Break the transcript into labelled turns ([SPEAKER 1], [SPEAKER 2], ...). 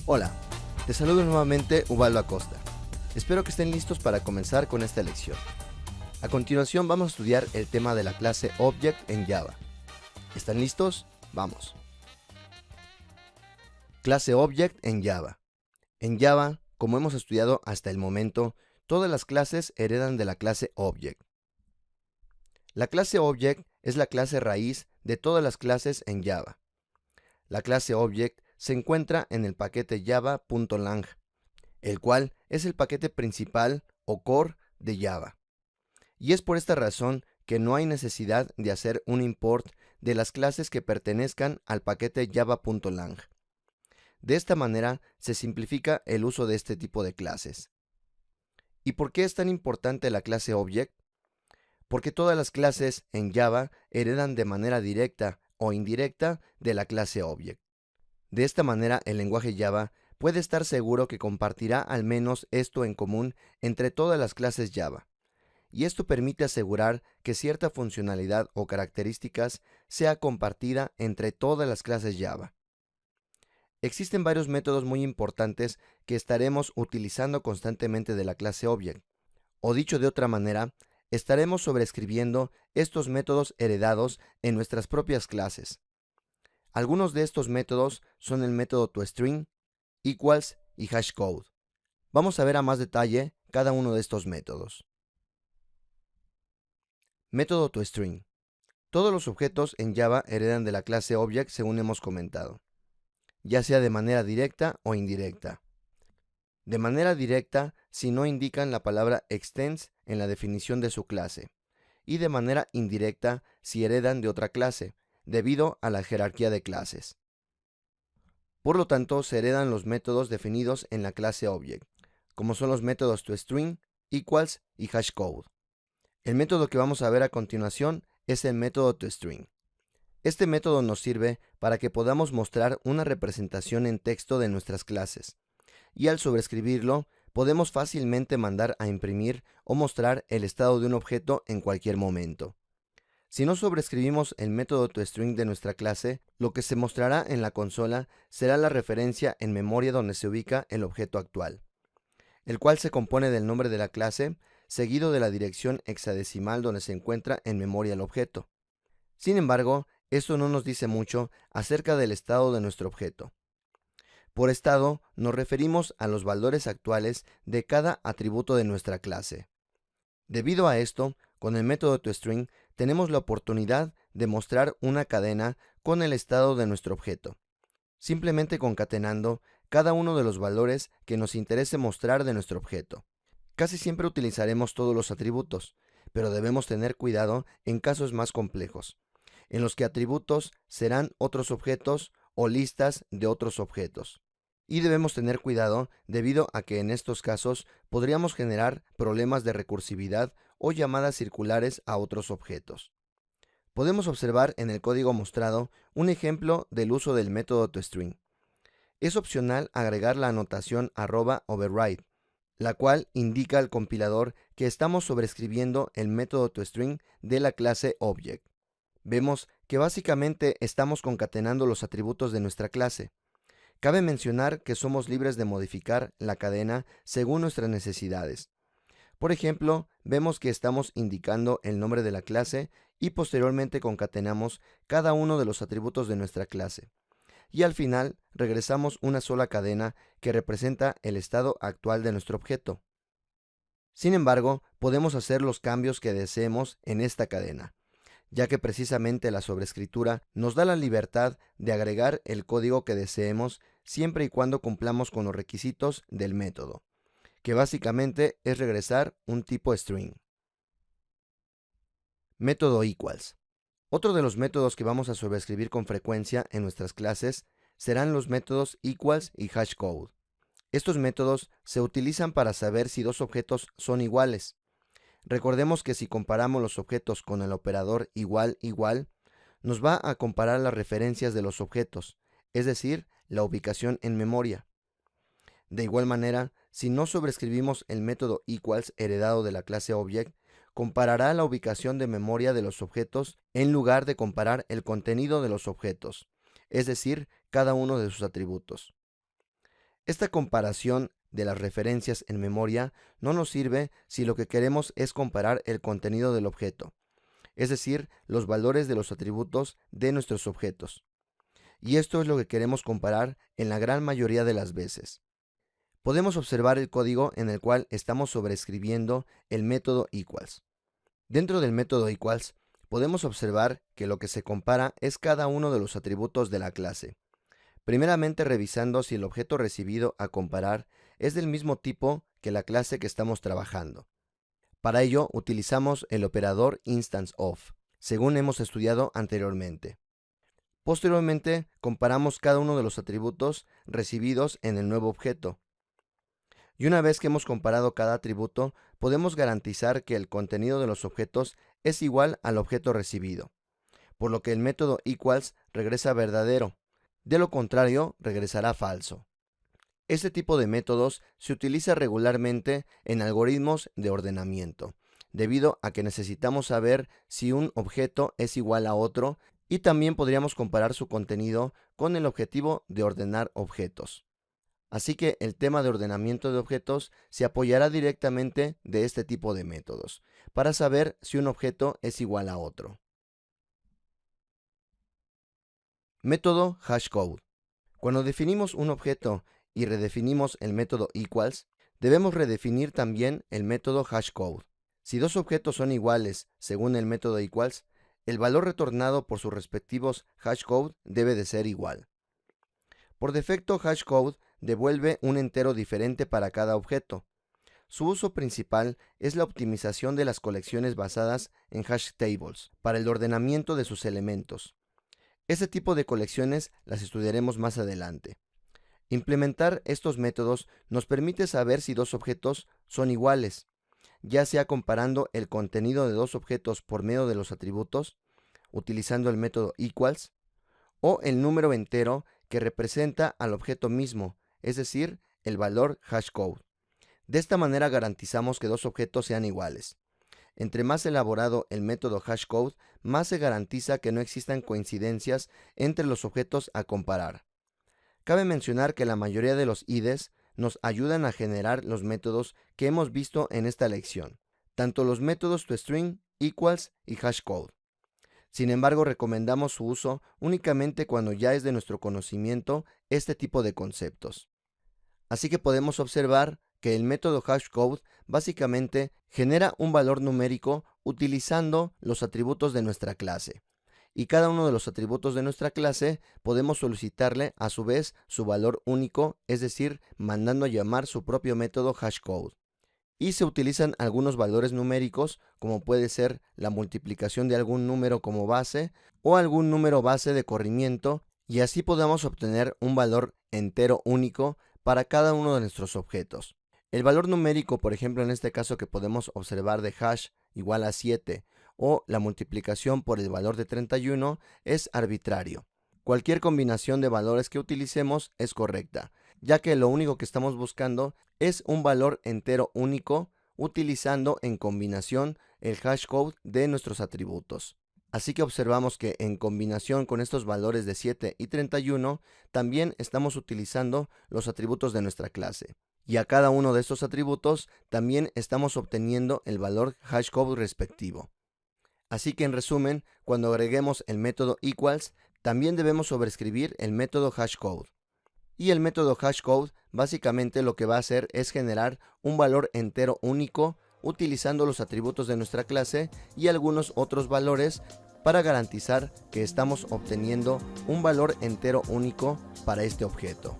[SPEAKER 1] Hola, te saludo nuevamente Ubaldo Acosta. Espero que estén listos para comenzar con esta lección. A continuación vamos a estudiar el tema de la clase Object en Java. ¿Están listos? Vamos. Clase Object en Java. En Java, como hemos estudiado hasta el momento, todas las clases heredan de la clase Object. La clase Object es la clase raíz de todas las clases en Java. La clase Object se encuentra en el paquete java.lang, el cual es el paquete principal o core de Java. Y es por esta razón que no hay necesidad de hacer un import de las clases que pertenezcan al paquete java.lang. De esta manera se simplifica el uso de este tipo de clases. ¿Y por qué es tan importante la clase Object? Porque todas las clases en Java heredan de manera directa o indirecta de la clase Object. De esta manera, el lenguaje Java puede estar seguro que compartirá al menos esto en común entre todas las clases Java, y esto permite asegurar que cierta funcionalidad o características sea compartida entre todas las clases Java. Existen varios métodos muy importantes que estaremos utilizando constantemente de la clase Object, o dicho de otra manera, estaremos sobreescribiendo estos métodos heredados en nuestras propias clases. Algunos de estos métodos son el método toString, equals y hashcode. Vamos a ver a más detalle cada uno de estos métodos. Método toString. Todos los objetos en Java heredan de la clase Object según hemos comentado, ya sea de manera directa o indirecta. De manera directa si no indican la palabra extends en la definición de su clase, y de manera indirecta si heredan de otra clase, debido a la jerarquía de clases. Por lo tanto, se heredan los métodos definidos en la clase Object, como son los métodos toString, equals y hashcode. El método que vamos a ver a continuación es el método toString. Este método nos sirve para que podamos mostrar una representación en texto de nuestras clases, y al sobreescribirlo, podemos fácilmente mandar a imprimir o mostrar el estado de un objeto en cualquier momento. Si no sobreescribimos el método toString de nuestra clase, lo que se mostrará en la consola será la referencia en memoria donde se ubica el objeto actual, el cual se compone del nombre de la clase, seguido de la dirección hexadecimal donde se encuentra en memoria el objeto. Sin embargo, esto no nos dice mucho acerca del estado de nuestro objeto. Por estado, nos referimos a los valores actuales de cada atributo de nuestra clase. Debido a esto, con el método toString tenemos la oportunidad de mostrar una cadena con el estado de nuestro objeto, simplemente concatenando cada uno de los valores que nos interese mostrar de nuestro objeto. Casi siempre utilizaremos todos los atributos, pero debemos tener cuidado en casos más complejos, en los que atributos serán otros objetos o listas de otros objetos. Y debemos tener cuidado debido a que en estos casos podríamos generar problemas de recursividad o llamadas circulares a otros objetos. Podemos observar en el código mostrado un ejemplo del uso del método toString. Es opcional agregar la anotación @override, la cual indica al compilador que estamos sobreescribiendo el método toString de la clase Object. Vemos que básicamente estamos concatenando los atributos de nuestra clase. Cabe mencionar que somos libres de modificar la cadena según nuestras necesidades. Por ejemplo, vemos que estamos indicando el nombre de la clase y posteriormente concatenamos cada uno de los atributos de nuestra clase. Y al final regresamos una sola cadena que representa el estado actual de nuestro objeto. Sin embargo, podemos hacer los cambios que deseemos en esta cadena, ya que precisamente la sobreescritura nos da la libertad de agregar el código que deseemos siempre y cuando cumplamos con los requisitos del método, que básicamente es regresar un tipo string. Método equals. Otro de los métodos que vamos a sobreescribir con frecuencia en nuestras clases serán los métodos equals y hashcode. Estos métodos se utilizan para saber si dos objetos son iguales. Recordemos que si comparamos los objetos con el operador igual igual, nos va a comparar las referencias de los objetos, es decir, la ubicación en memoria. De igual manera, si no sobreescribimos el método equals heredado de la clase Object, comparará la ubicación de memoria de los objetos en lugar de comparar el contenido de los objetos, es decir, cada uno de sus atributos. Esta comparación de las referencias en memoria no nos sirve si lo que queremos es comparar el contenido del objeto, es decir, los valores de los atributos de nuestros objetos. Y esto es lo que queremos comparar en la gran mayoría de las veces. Podemos observar el código en el cual estamos sobreescribiendo el método equals. Dentro del método equals, podemos observar que lo que se compara es cada uno de los atributos de la clase. Primeramente revisando si el objeto recibido a comparar es del mismo tipo que la clase que estamos trabajando. Para ello utilizamos el operador instance_of, según hemos estudiado anteriormente. Posteriormente comparamos cada uno de los atributos recibidos en el nuevo objeto. Y una vez que hemos comparado cada atributo, podemos garantizar que el contenido de los objetos es igual al objeto recibido, por lo que el método equals regresa verdadero. De lo contrario, regresará falso. Este tipo de métodos se utiliza regularmente en algoritmos de ordenamiento, debido a que necesitamos saber si un objeto es igual a otro y también podríamos comparar su contenido con el objetivo de ordenar objetos. Así que el tema de ordenamiento de objetos se apoyará directamente de este tipo de métodos, para saber si un objeto es igual a otro. Método hashCode. Cuando definimos un objeto y redefinimos el método equals, debemos redefinir también el método hashCode. Si dos objetos son iguales según el método equals, el valor retornado por sus respectivos hashCode debe de ser igual. Por defecto, hashCode devuelve un entero diferente para cada objeto. Su uso principal es la optimización de las colecciones basadas en hashtables para el ordenamiento de sus elementos. Este tipo de colecciones las estudiaremos más adelante. Implementar estos métodos nos permite saber si dos objetos son iguales, ya sea comparando el contenido de dos objetos por medio de los atributos, utilizando el método equals, o el número entero que representa al objeto mismo, es decir, el valor hashCode. De esta manera garantizamos que dos objetos sean iguales. Entre más elaborado el método hashCode, más se garantiza que no existan coincidencias entre los objetos a comparar. Cabe mencionar que la mayoría de los IDEs nos ayudan a generar los métodos que hemos visto en esta lección, tanto los métodos toString, equals y hashCode. Sin embargo, recomendamos su uso únicamente cuando ya es de nuestro conocimiento este tipo de conceptos. Así que podemos observar que el método hashCode básicamente genera un valor numérico utilizando los atributos de nuestra clase. Y cada uno de los atributos de nuestra clase podemos solicitarle a su vez su valor único, es decir, mandando a llamar su propio método hashCode. Y se utilizan algunos valores numéricos, como puede ser la multiplicación de algún número como base o algún número base de corrimiento, y así podamos obtener un valor entero único para cada uno de nuestros objetos. El valor numérico, por ejemplo, en este caso que podemos observar de hash igual a 7 o la multiplicación por el valor de 31 es arbitrario. Cualquier combinación de valores que utilicemos es correcta, ya que lo único que estamos buscando es un valor entero único utilizando en combinación el hashCode de nuestros atributos. Así que observamos que en combinación con estos valores de 7 y 31 también estamos utilizando los atributos de nuestra clase. Y a cada uno de estos atributos también estamos obteniendo el valor hashCode respectivo. Así que en resumen, cuando agreguemos el método equals, también debemos sobreescribir el método hashCode. Y el método hashCode básicamente lo que va a hacer es generar un valor entero único utilizando los atributos de nuestra clase y algunos otros valores para garantizar que estamos obteniendo un valor entero único para este objeto.